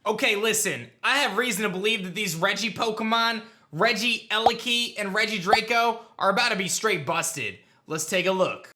Okay, listen, I have reason to believe that these Regi Pokemon, Regieleki and Regidraco, are about to be straight busted. Let's take a look.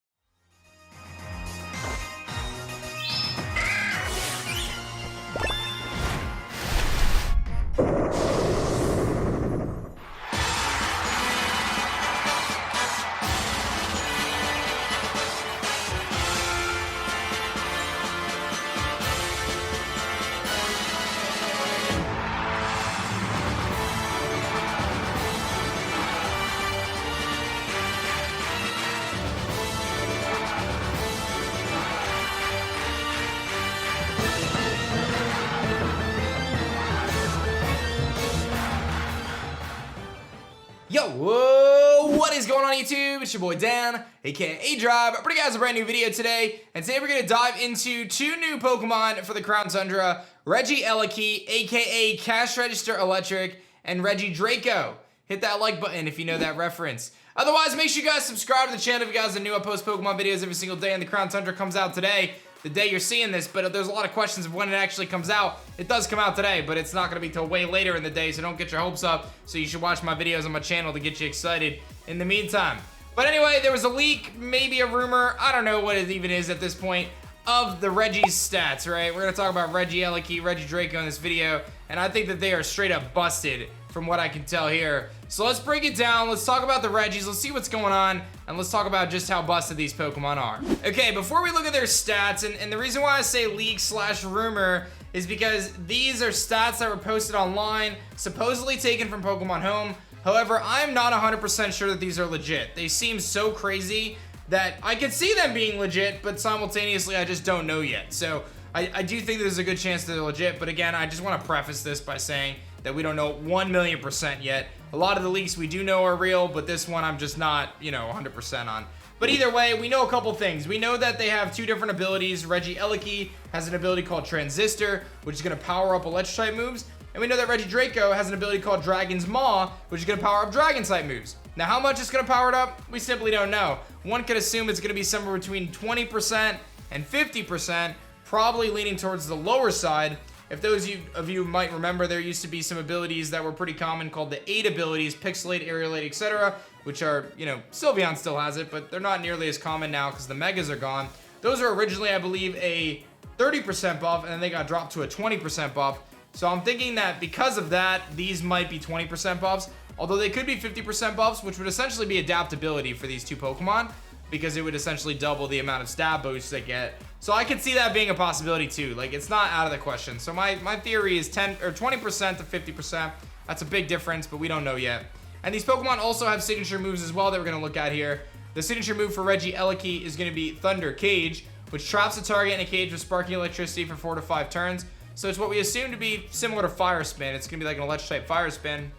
Yo, whoa, what is going on YouTube? It's your boy Dan, aka aDrive, bringing you guys a brand new video today, and today we're going to dive into two new Pokemon for the Crown Tundra, Regieleki, aka Cash Register Electric, and Regidraco. Hit that like button if you know that reference. Otherwise, make sure you guys subscribe to the channel if you guys are new. I post Pokemon videos every single day, and the Crown Tundra comes out today, the day you're seeing this, but there's a lot of questions of when it actually comes out. It does come out today, but it's not going to be till way later in the day, so don't get your hopes up. So you should watch my videos on my channel to get you excited in the meantime. But anyway, there was a leak, maybe a rumor, I don't know what it even is at this point, of the Regi's stats, right? We're going to talk about Regieleki, Regidraco in this video, and I think that they are straight up busted from what I can tell here. So let's break it down, let's talk about the Regis, let's see what's going on, and let's talk about just how busted these Pokemon are. Okay, before we look at their stats, and the reason why I say leak slash rumor is because these are stats that were posted online, supposedly taken from Pokemon Home. However, I'm not 100% sure that these are legit. They seem so crazy that I could see them being legit, but simultaneously I just don't know yet. So I do think there's a good chance that they're legit, but again, I just want to preface this by saying that we don't know 1,000,000% yet. A lot of the leaks we do know are real, but this one I'm just not, 100% on. But either way, we know a couple things. We know that they have two different abilities. Regieleki has an ability called Transistor, which is going to power up Electric-type moves. And we know that Regidraco has an ability called Dragon's Maw, which is going to power up Dragon-type moves. Now, how much it's going to power it up? We simply don't know. One could assume it's going to be somewhere between 20% and 50%, probably leaning towards the lower side. If those of you might remember, there used to be some abilities that were pretty common called the 8 abilities, Pixelate, Aerialate, etc., which are, Sylveon still has it, but they're not nearly as common now because the Megas are gone. Those were originally, I believe, a 30% buff, and then they got dropped to a 20% buff. So I'm thinking that because of that, these might be 20% buffs, although they could be 50% buffs, which would essentially be adaptability for these two Pokemon, because it would essentially double the amount of stab boosts they get. So I could see that being a possibility too. Like, it's not out of the question. So my theory is 10 or 20% to 50%. That's a big difference, but we don't know yet. And these Pokemon also have signature moves as well that we're going to look at here. The signature move for Regieleki is going to be Thunder Cage, which traps the target in a cage with sparking electricity for 4 to 5 turns. So it's what we assume to be similar to Fire Spin. It's going to be like an electric type Fire Spin.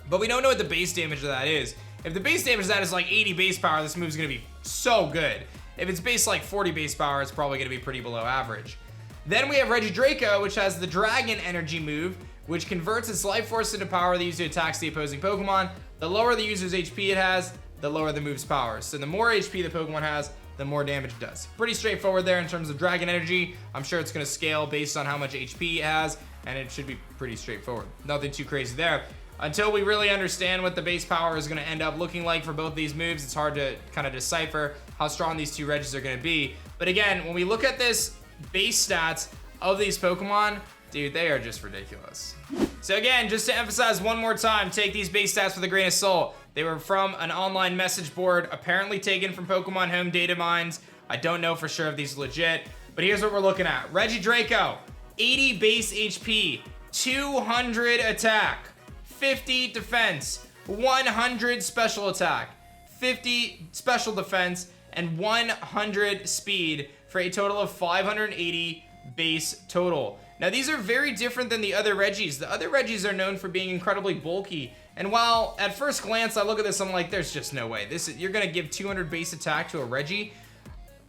But we don't know what the base damage of that is. If the base damage of that is like 80 base power, this move is going to be so good. If it's base like 40 base power, it's probably going to be pretty below average. Then we have Regidraco, which has the Dragon Energy move, which converts its life force into power the user attacks the opposing Pokemon. The lower the user's HP it has, the lower the move's power. So the more HP the Pokemon has, the more damage it does. Pretty straightforward there in terms of Dragon Energy. I'm sure it's going to scale based on how much HP it has, and it should be pretty straightforward. Nothing too crazy there. Until we really understand what the base power is going to end up looking like for both these moves, it's hard to kind of decipher how strong these two Regis are going to be. But again, when we look at this base stats of these Pokemon, dude, they are just ridiculous. So again, just to emphasize one more time, take these base stats with a grain of salt. They were from an online message board, apparently taken from Pokemon Home data mines. I don't know for sure if these are legit, but here's what we're looking at. Regidraco, 80 base HP, 200 attack, 50 defense, 100 special attack, 50 special defense, and 100 speed for a total of 580 base total. Now, these are very different than the other Regis. The other Regis are known for being incredibly bulky. And while at first glance I look at this, I'm like, there's just no way. You're gonna give 200 base attack to a Regi?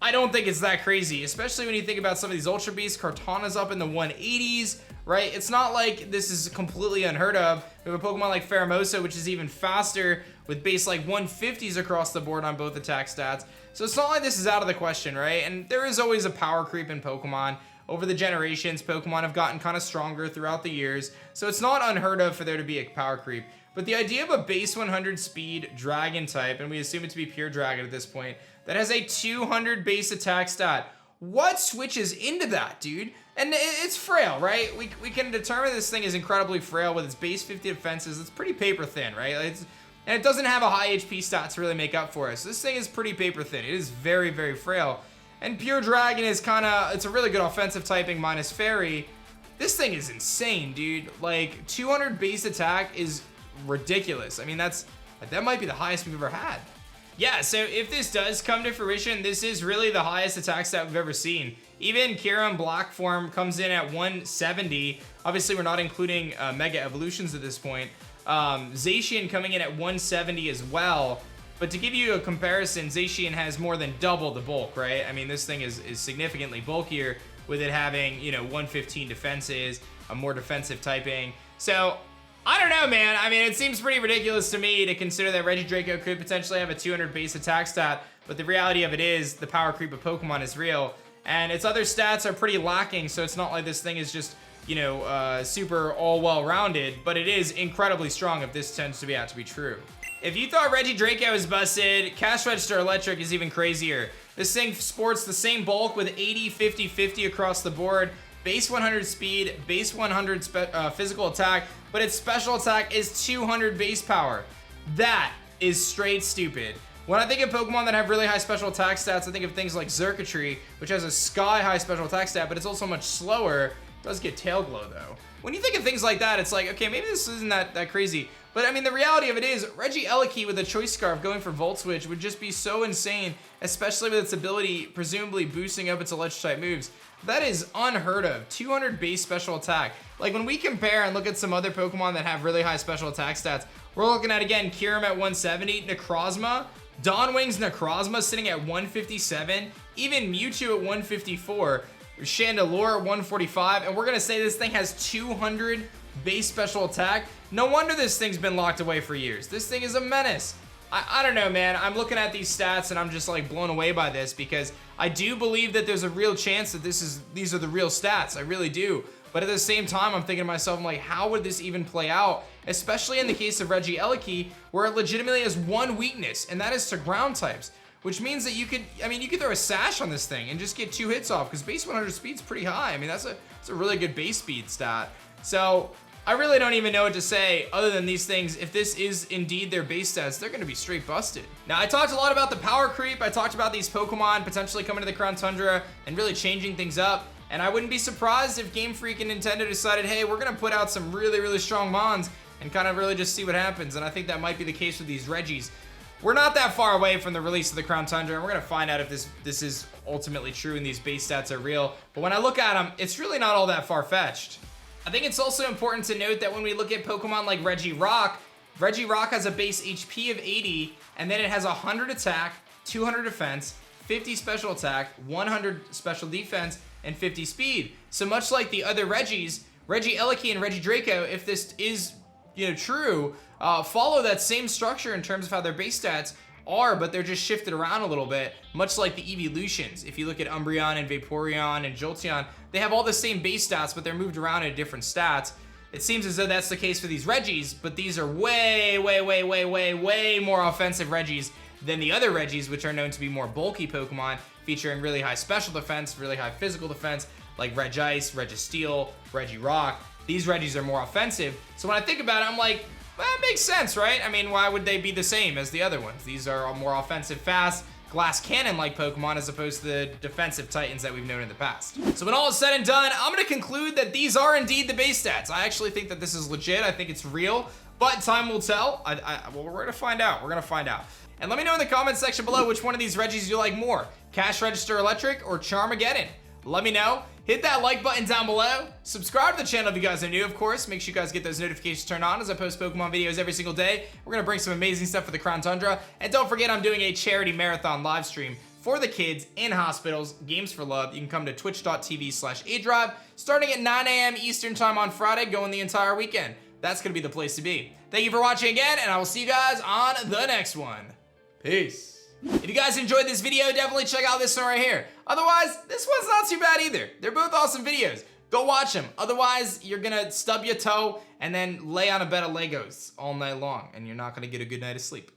I don't think it's that crazy, especially when you think about some of these Ultra Beasts. Kartana's up in the 180s, right? It's not like this is completely unheard of. We have a Pokemon like Pheromosa, which is even faster with base like 150s across the board on both attack stats. So it's not like this is out of the question, right? And there is always a power creep in Pokemon. over the generations, Pokemon have gotten kind of stronger throughout the years, so it's not unheard of for there to be a power creep. But the idea of a base 100 speed dragon type, and we assume it to be pure dragon at this point, that has a 200 base attack stat, what switches into that, dude? And it's frail, right? We can determine this thing is incredibly frail with its base 50 defenses. It's pretty paper thin, right? And it doesn't have a high HP stat to really make up for it. So this thing is pretty paper thin. It is very, very frail. And pure dragon is it's a really good offensive typing minus fairy. This thing is insane, dude. Like 200 base attack is ridiculous. I mean, that might be the highest we've ever had. Yeah, so if this does come to fruition, this is really the highest attack stat we've ever seen. Even Kyurem Black form comes in at 170. Obviously, we're not including Mega Evolutions at this point. Zacian coming in at 170 as well. But to give you a comparison, Zacian has more than double the bulk, right? I mean, this thing is significantly bulkier with it having, 115 defenses, a more defensive typing. So I don't know, man. I mean, it seems pretty ridiculous to me to consider that Regidraco could potentially have a 200 base attack stat, but the reality of it is the power creep of Pokemon is real, and its other stats are pretty lacking, so it's not like this thing is just, super all well-rounded, but it is incredibly strong if this tends to be out to be true. If you thought Regidraco was busted, Cash Register Electric is even crazier. This thing sports the same bulk with 80, 50, 50 across the board, base 100 speed, base 100 physical attack, but its special attack is 200 base power. That is straight stupid. When I think of Pokemon that have really high special attack stats, I think of things like Xurkitree, which has a sky-high special attack stat, but it's also much slower. It does get Tail Glow, though. When you think of things like that, it's like, okay, maybe this isn't that crazy. But, I mean, the reality of it is, Regieleki with a Choice Scarf going for Volt Switch would just be so insane, especially with its ability, presumably boosting up its Electric-type moves. That is unheard of. 200 base special attack. Like, when we compare and look at some other Pokemon that have really high special attack stats, we're looking at, again, Kyurem at 170, Necrozma, Dawnwing's Necrozma sitting at 157, even Mewtwo at 154, Chandelure at 145, and we're going to say this thing has 200 base special attack. No wonder this thing's been locked away for years. This thing is a menace. I don't know, man. I'm looking at these stats and I'm just like blown away by this because I do believe that there's a real chance that these are the real stats. I really do. But at the same time, I'm thinking to myself, I'm like, how would this even play out? Especially in the case of Regieleki, where it legitimately has one weakness, and that is to ground types. Which means that you could throw a Sash on this thing and just get 2 hits off, because base 100 speed's pretty high. I mean, that's a really good base speed stat. So I really don't even know what to say other than these things. If this is indeed their base stats, they're going to be straight busted. Now, I talked a lot about the power creep. I talked about these Pokemon potentially coming to the Crown Tundra and really changing things up. And I wouldn't be surprised if Game Freak and Nintendo decided, hey, we're going to put out some really, really strong Mons and kind of really just see what happens. And I think that might be the case with these Regis. We're not that far away from the release of the Crown Tundra, and we're going to find out if this is ultimately true and these base stats are real. But when I look at them, it's really not all that far-fetched. I think it's also important to note that when we look at Pokemon like Regirock has a base HP of 80, and then it has 100 attack, 200 defense, 50 special attack, 100 special defense, and 50 speed. So much like the other Regis, Regieleki and Regidraco, if this is true, follow that same structure in terms of how their base stats are, but they're just shifted around a little bit, much like the evolutions. If you look at Umbreon and Vaporeon and Jolteon, they have all the same base stats, but they're moved around in different stats. It seems as though that's the case for these Regis, but these are way, way, way, way, way, way more offensive Regis than the other Regis, which are known to be more bulky Pokemon, featuring really high special defense, really high physical defense, like Regice, Registeel, Regirock. These Regis are more offensive. So when I think about it, I'm like, well, that makes sense, right? I mean, why would they be the same as the other ones? These are more offensive, fast, glass cannon-like Pokemon as opposed to the defensive Titans that we've known in the past. So when all is said and done, I'm going to conclude that these are indeed the base stats. I actually think that this is legit. I think it's real, but time will tell. Well, we're going to find out. We're going to find out. And let me know in the comments section below which one of these Regis you like more, Cash Register Electric or Charmageddon. Let me know. Hit that like button down below. Subscribe to the channel if you guys are new, of course. Make sure you guys get those notifications turned on as I post Pokemon videos every single day. We're going to bring some amazing stuff for the Crown Tundra. And don't forget, I'm doing a charity marathon live stream for the kids in hospitals, Games for Love. You can come to twitch.tv/aDrive starting at 9 a.m. Eastern time on Friday, going the entire weekend. That's going to be the place to be. Thank you for watching again, and I will see you guys on the next one. Peace. If you guys enjoyed this video, definitely check out this one right here. Otherwise, this one's not too bad either. They're both awesome videos. Go watch them. Otherwise, you're gonna stub your toe and then lay on a bed of Legos all night long, and you're not gonna get a good night of sleep.